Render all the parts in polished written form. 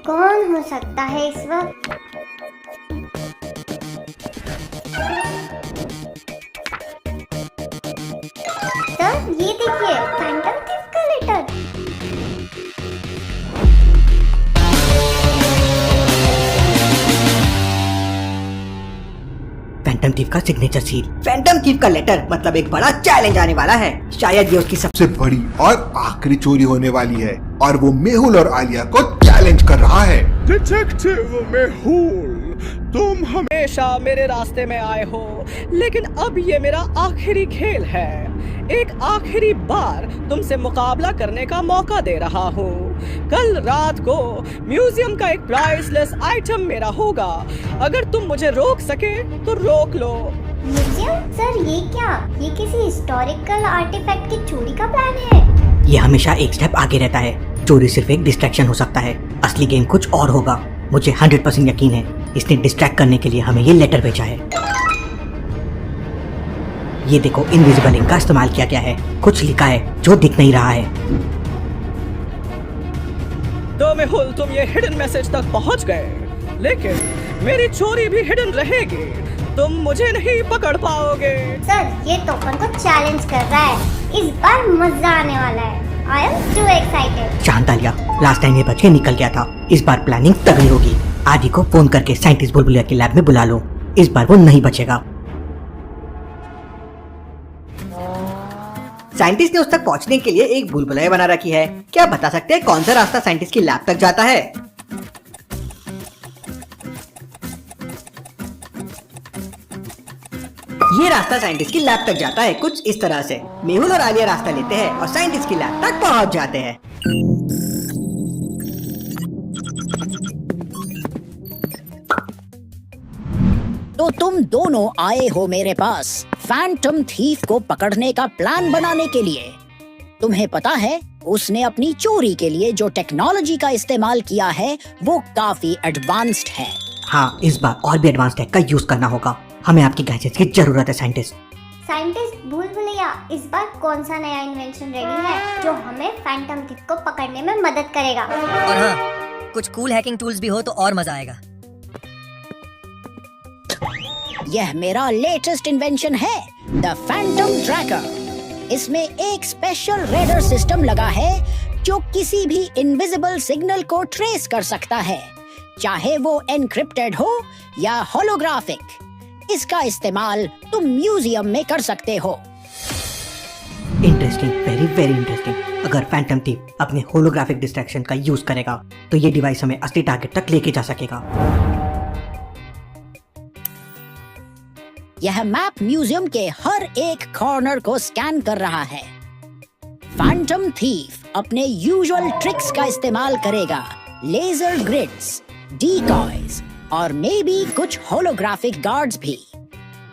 कौन हो सकता है इस वक्त? सर ये देखिए, फैंटम थीफ का लेटर। फैंटम थीफ का सिग्नेचर सील। फैंटम थीफ का लेटर मतलब एक बड़ा चैलेंज आने वाला है। शायद ये उसकी सबसे सबसे बड़ी और आखिरी चोरी होने वाली है और वो मेहुल और आलिया को चैलेंज कर रहा है। डिटेक्टिव मेहुल, तुम हमेशा मेरे रास्ते में आए हो, लेकिन अब ये मेरा आखिरी खेल है। एक आखिरी बार तुमसे मुकाबला करने का मौका दे रहा हूँ। कल रात को म्यूजियम का एक प्राइसलेस आइटम मेरा होगा। अगर तुम मुझे रोक सके तो रोक लो। म्यूजियम? सर ये क्या? ये किसी हिस्टोरिकल आर्टिफैक्ट की चोरी का प्लान है? ये हमेशा एक स्टेप आगे रहता है। चोरी सिर्फ एक डिस्ट्रैक्शन हो सकता है, असली गेम कुछ और होगा। मुझे 100% यकीन है इसने डिस्ट्रैक्ट करने के लिए हमें ये लेटर भेजा है। ये देखो, इनविजिबल इंक का इस्तेमाल किया गया है। कुछ लिखा है जो दिख नहीं रहा है। तो मेहुल, तुम ये हिडन मैसेज तक पहुंच गए, लेकिन मेरी चोरी भी हिडन रहेगी। तुम मुझे नहीं पकड़ पाओगे। सर ये तो अपन को चैलेंज कर रहा है। इस बार मजा आने वाला है। I am to excited. शांत आलिया, लास्ट टाइम ये बच के निकल गया था। इस बार प्लानिंग तगड़ी होगी। आदि को फोन करके साइंटिस्ट बुलबुलिया के लैब में बुला लो। इस बार वो नहीं बचेगा। साइंटिस्ट ने उस तक पहुंचने के लिए एक बुलबुलिया बना रखी है। क्या बता सकते हैं कौन सा रास्ता साइंटिस्ट की लैब तक जाता है? ये रास्ता साइंटिस्ट की लैब तक जाता है कुछ इस तरह से। मेहुल और आलिया रास्ता लेते हैं और साइंटिस्ट की लैब तक पहुंच जाते हैं। तो तुम दोनों आए हो मेरे पास फैंटम थीफ को पकड़ने का प्लान बनाने के लिए। तुम्हें पता है उसने अपनी चोरी के लिए जो टेक्नोलॉजी का इस्तेमाल किया है वो काफी एडवांस्ड है। हाँ, इस बार और भी एडवांस टेक का यूज करना होगा। हमें आपकी गैजेट्स की जरूरत है साइंटिस्ट। साइंटिस्ट बुलबुलिया, इस बार कौन सा नया इन्वेंशन रेडी है जो हमें फैंटम थीफ को पकड़ने में मदद करेगा? और हाँ, कुछ कूल हैकिंग टूल्स भी हो तो और मजा आएगा। यह मेरा लेटेस्ट इन्वेंशन है, द फैंटम ट्रैकर। इसमें एक स्पेशल रेडर सिस्टम लगा है जो किसी भी इनविजिबल सिग्नल को ट्रेस कर सकता है, चाहे वो एनक्रिप्टेड हो या होलोग्राफिक। इसका इस्तेमाल तुम म्यूजियम में कर सकते हो। Interesting, very very interesting. अगर फैंटम थीफ अपने होलोग्राफिक डिस्ट्रैक्शन का यूज करेगा तो ये डिवाइस हमें असली टारगेट तक लेके जा सकेगा। यह मैप म्यूजियम के हर एक कॉर्नर को स्कैन कर रहा है। फैंटम थीफ अपने यूजुअल ट्रिक्स का इस्तेमाल करेगा, लेजर ग्रिड्स, डीकॉयज और मे बी कुछ होलोग्राफिक गार्ड्स भी।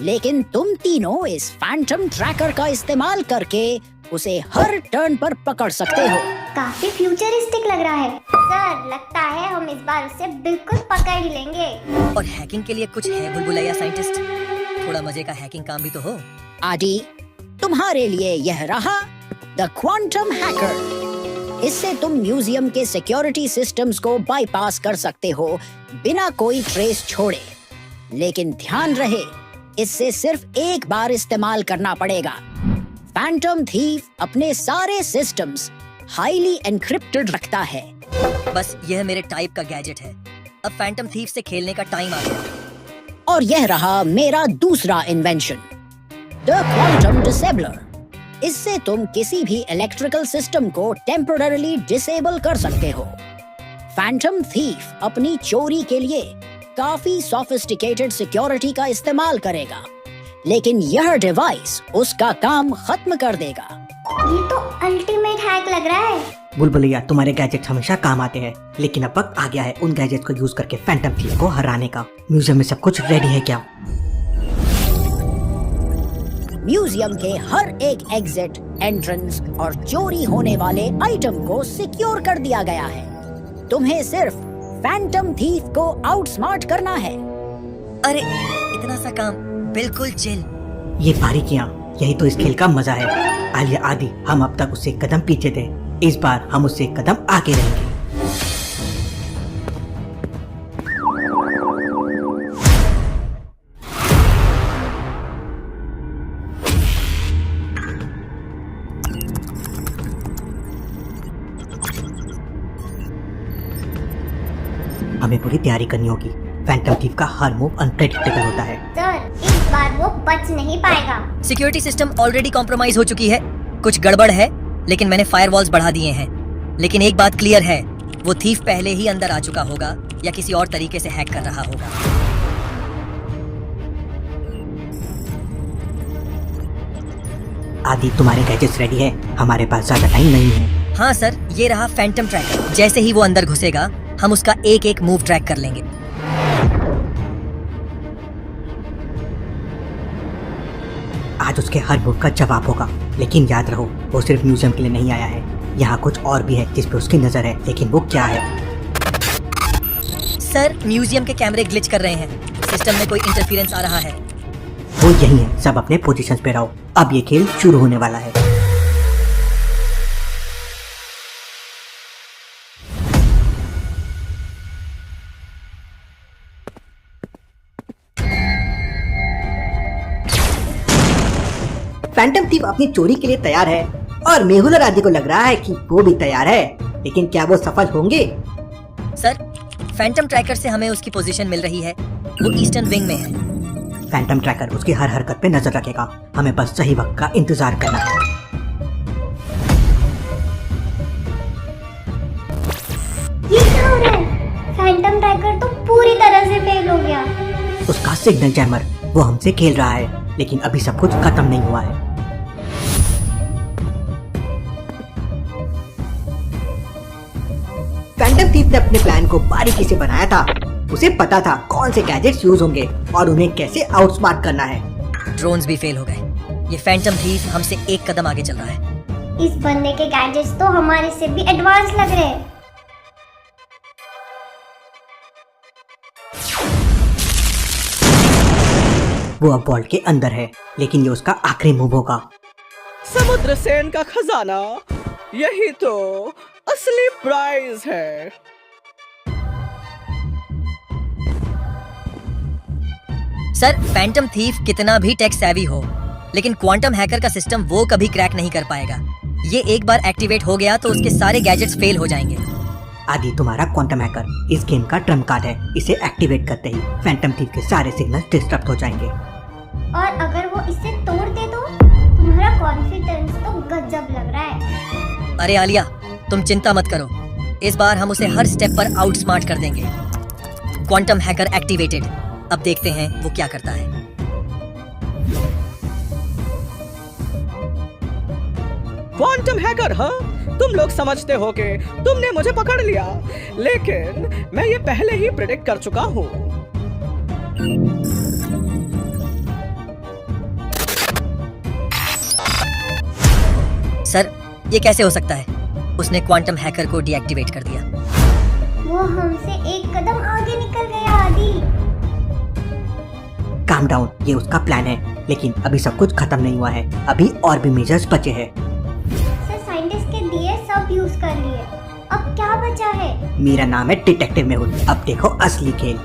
लेकिन तुम तीनों इस फैंटम ट्रैकर का इस्तेमाल करके उसे हर टर्न पर पकड़ सकते हो। काफी फ्यूचरिस्टिक लग रहा है। सर लगता है हम इस बार उसे बिल्कुल पकड़ ही लेंगे। और हैकिंग के लिए कुछ है बुलबुलिया साइंटिस्ट? थोड़ा मजे का हैकिंग काम भी तो हो। आदि, तुम्हारे लिए यह रहा द क्वांटम हैकर। इससे तुम म्यूजियम के सिक्योरिटी सिस्टम्स को बाईपास कर सकते हो बिना कोई ट्रेस छोड़े। लेकिन ध्यान रहे, इससे सिर्फ एक बार इस्तेमाल करना पड़ेगा। फैंटम थीफ अपने सारे सिस्टम्स हाईली एनक्रिप्टेड रखता है। बस यह मेरे टाइप का गैजेट है। अब फैंटम थीफ से खेलने का टाइम आ गया। और यह रहा मेरा दूसरा इन्वेंशन, द क्वांटम डिसेबलर। इससे तुम किसी भी इलेक्ट्रिकल सिस्टम को टेम्पररीली डिसेबल कर सकते हो। फैंटम थीफ अपनी चोरी के लिए काफी सोफिस्टिकेटेड सिक्योरिटी का इस्तेमाल करेगा, लेकिन यह डिवाइस उसका काम खत्म कर देगा। ये तो अल्टीमेट हैक लग रहा है। बुलबुलिया, तुम्हारे गैजेट्स हमेशा काम आते हैं, लेकिन अब वक्त आ गया है उन गैजेट्स को यूज करके फैंटम थीफ को हराने का। म्यूजियम में सब कुछ रेडी है क्या? म्यूजियम के हर एक एग्जिट, एंट्रेंस और चोरी होने वाले आइटम को सिक्योर कर दिया गया है। तुम्हें सिर्फ फैंटम थीफ को आउटस्मार्ट करना है। अरे इतना सा काम, बिल्कुल चिल। ये बारीकियां यही तो इस खेल का मजा है। आलिया आदि, हम अब तक उससे एक कदम पीछे थे, इस बार हम उससे एक कदम आगे रहेंगे। हमें पूरी तैयारी करनी होगी। फैंटम थीफ का हर मूव अनप्रेडिक्टेबल होता है। सर, इस बार वो बच नहीं पाएगा। सिक्योरिटी सिस्टम ऑलरेडी कॉम्प्रोमाइज हो चुकी है। कुछ गड़बड़ है, लेकिन मैंने फायरवॉल्स बढ़ा दिए हैं। लेकिन एक बात क्लियर है, वो थीफ पहले ही अंदर आ चुका होगा या किसी और तरीके से हैक कर रहा होगा। आदि, तुम्हारे गैजेट्स रेडी है? हमारे पास ज्यादा टाइम नहीं है। हाँ सर, ये रहा फैंटम ट्रैकर। जैसे ही वो अंदर घुसेगा, हम उसका एक एक मूव ट्रैक कर लेंगे। आज उसके हर मूव का जवाब होगा। लेकिन याद रहो, वो सिर्फ म्यूजियम के लिए नहीं आया है। यहाँ कुछ और भी है जिस पे उसकी नजर है, लेकिन वो क्या है? सर, म्यूजियम के कैमरे ग्लिच कर रहे हैं। सिस्टम में कोई इंटरफेरेंस आ रहा है। वो यही है। सब अपने पोजीशंस पे रहो, अब ये खेल शुरू होने वाला है। फैंटम थीफ अपनी चोरी के लिए तैयार है और मेहुल और आदि को लग रहा है कि वो भी तैयार है, लेकिन क्या वो सफल होंगे? सर, फैंटम ट्रैकर से हमें उसकी पोजीशन मिल रही है। वो ईस्टर्न विंग में है। फैंटम ट्रैकर उसकी हर हरकत पे नजर रखेगा। हमें बस सही वक्त का इंतजार करना है। ये क्या हो रहा है? फैंटम ट्रैकर तो पूरी तरह से फेल हो गया। उसका सिग्नल जैमर, वो हमसे खेल रहा है, लेकिन अभी सब कुछ खत्म नहीं हुआ है। फैंटम थीफ ने अपने प्लान को बारीकी से बनाया था। उसे पता था कौन से गैजेट्स यूज होंगे और उन्हें कैसे आउटस्मार्ट करना है। ड्रोन्स भी फेल हो गए। ये फैंटम थीफ हमसे एक कदम आगे चल रहा है। इस बंदे के गैजेट्स तो हमारे से भी एडवांस लग रहे हैं। वो अब वॉल्ट के अंदर है, लेकिन ये उसका आखिरी मूव होगा। समुद्र सेन का खजाना, यही तो असली प्राइज है। सर, फैंटम थीफ कितना भी टेक सेवी हो, लेकिन क्वांटम हैकर का सिस्टम वो कभी क्रैक नहीं कर पाएगा। ये एक बार एक्टिवेट हो गया तो उसके सारे गैजेट्स फेल हो जाएंगे। आदि, तुम्हारा क्वांटम हैकर इस गेम का ट्रम्प कार्ड है। इसे एक्टिवेट करते ही फैंटम थीफ के सारे सिग्नल डिस्टर्ब हो जाएंगे। और अगर वो इसे तोड़ दे तो तुम्हारा कॉन्फिडेंस तो गजब लग रहा है। अरे आलिया, तुम चिंता मत करो। इस बार हम उसे हर स्टेप पर आउटस्मार्ट कर देंगे। Quantum hacker activated. अब देखते हैं वो क्या करता है। क्वांटम हैकर, हाँ? तुम लोग समझते हो कि तुमने मुझे पकड़ लिया, लेकिन मैं ये पहले ही प्रेडिक्ट कर चुका हूँ। सर, ये कैसे हो सकता है? उसने क्वांटम हैकर को डीएक्टिवेट कर दिया। वो हमसे एक कदम आगे निकल गया। आदि, काम डाउन, ये उसका प्लान है, लेकिन अभी सब कुछ खत्म नहीं हुआ है। अभी और भी मेजर्स बचे हैं। सर, साइंटिस्ट के दिए सब यूज कर लिए। अब क्या बचा है? मेरा नाम है डिटेक्टिव मेहुल। अब देखो असली खेल।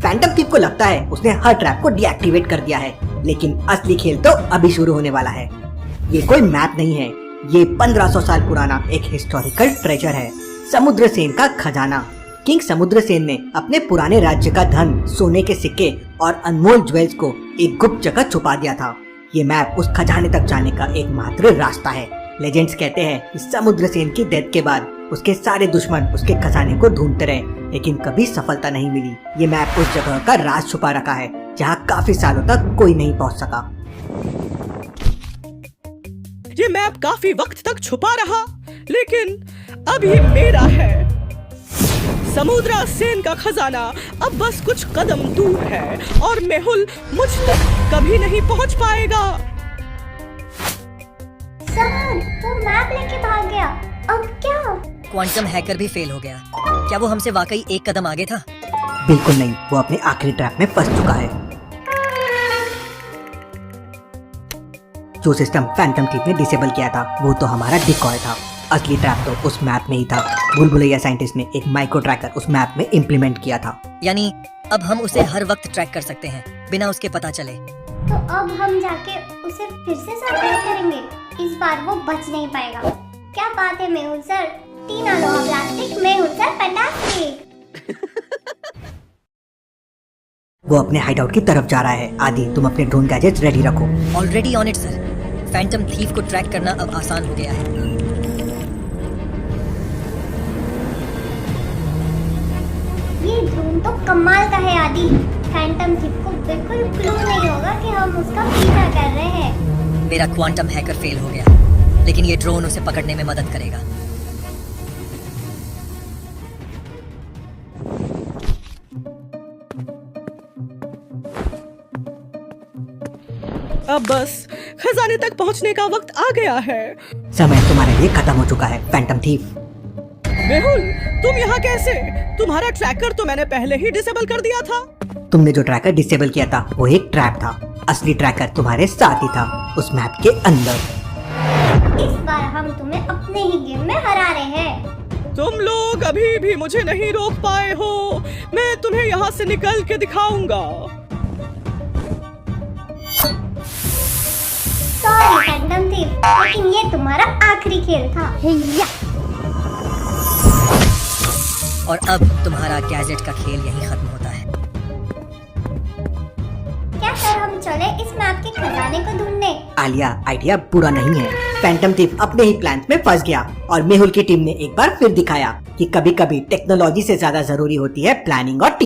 फैंटम थीफ को लगता है उसने हर ट्रैप को डीएक्टिवेट कर दिया है, लेकिन असली खेल तो अभी शुरू होने वाला है। ये कोई मैप नहीं है, ये 1500 साल पुराना एक हिस्टोरिकल ट्रेजर है। समुद्र सेन का खजाना। किंग समुद्र सेन ने अपने पुराने राज्य का धन, सोने के सिक्के और अनमोल ज्वेल्स को एक गुप्त जगह छुपा दिया था। ये मैप उस खजाने तक जाने का एकमात्र रास्ता है। लेजेंड्स कहते हैं कि समुद्र सेन की डेथ के बाद उसके सारे दुश्मन उसके खजाने को ढूंढते रहे, लेकिन कभी सफलता नहीं मिली। ये मैप उस जगह का राज छुपा रखा है जहाँ काफी सालों तक कोई नहीं पहुँच सका। ये मैप काफी वक्त तक छुपा रहा, लेकिन अब ये मेरा है। समुद्र सेन का खजाना अब बस कुछ कदम दूर है और मेहुल मुझ तक कभी नहीं पहुंच पाएगा। सर, वो मैप लेके भाग गया। अब क्या? क्वांटम हैकर भी फेल हो गया। क्या वो हमसे वाकई एक कदम आगे था? बिल्कुल नहीं, वो अपने आखिरी ट्रैप में फंस चुका है। जो सिस्टम फैंटम थीफ ने डिसेबल किया था वो तो हमारा डिकॉय था। असली ट्रैप तो उस मैप में ही था। भूल भुलैया साइंटिस्ट ने एक माइक्रो ट्रैकर उस मैप में इम्प्लीमेंट किया था। यानी अब हम उसे हर वक्त ट्रैक कर सकते हैं बिना उसके पता चले। तो अब हम जाके उसे फिर से सरप्राइज करेंगे। इस बार वो बच नहीं पाएगा। क्या बात है मेहुल सर, टीना लोहा प्लास्टिक, मेहुल सर फैंटास्टिक। वो अपने हाइडआउट की तरफ जा रहा है। आदि, तुम अपने ड्रोन गैजेट्स रेडी रखो। Already on it sir. Phantom thief को ट्रैक करना अब आसान हो गया है। ये ड्रोन तो कमाल का है आदि। फैंटम थीफ को बिल्कुल क्लू नहीं होगा कि हम उसका पीछा कर रहे हैं। मेरा क्वांटम हैकर फेल हो गया, लेकिन ये ड्रोन उसे पकड़ने में मदद करेगा। अब बस खजाने तक पहुंचने का वक्त आ गया है। समय तुम्हारे लिए खत्म हो चुका है फैंटम थीफ। मेहुल, तुम यहाँ कैसे? तुम्हारा ट्रैकर तो मैंने पहले ही डिसेबल कर दिया था। तुमने जो ट्रैकर डिसेबल किया था वो एक ट्रैप था। असली ट्रैकर तुम्हारे साथ ही था, उस मैप के अंदर। इस बार हम तुम्हें अपने ही गेम में हरा रहे हैं। तुम लोग अभी भी मुझे नहीं रोक पाए हो। मैं तुम्हें यहाँ से निकल के दिखाऊंगा। सॉरी फैंटम थीफ, लेकिन ये तुम्हारा आखिरी खेल था। और अब तुम्हारा गैजेट का खेल यहीं खत्म होता है। क्या सर हम चले इस मैप के खजाने को ढूंढने? आलिया, आइडिया बुरा नहीं है। फैंटम थीफ अपने ही प्लान में फंस गया और मेहुल की टीम ने एक बार फिर दिखाया कि कभी कभी टेक्नोलॉजी से ज्यादा जरूरी होती है प्लानिंग और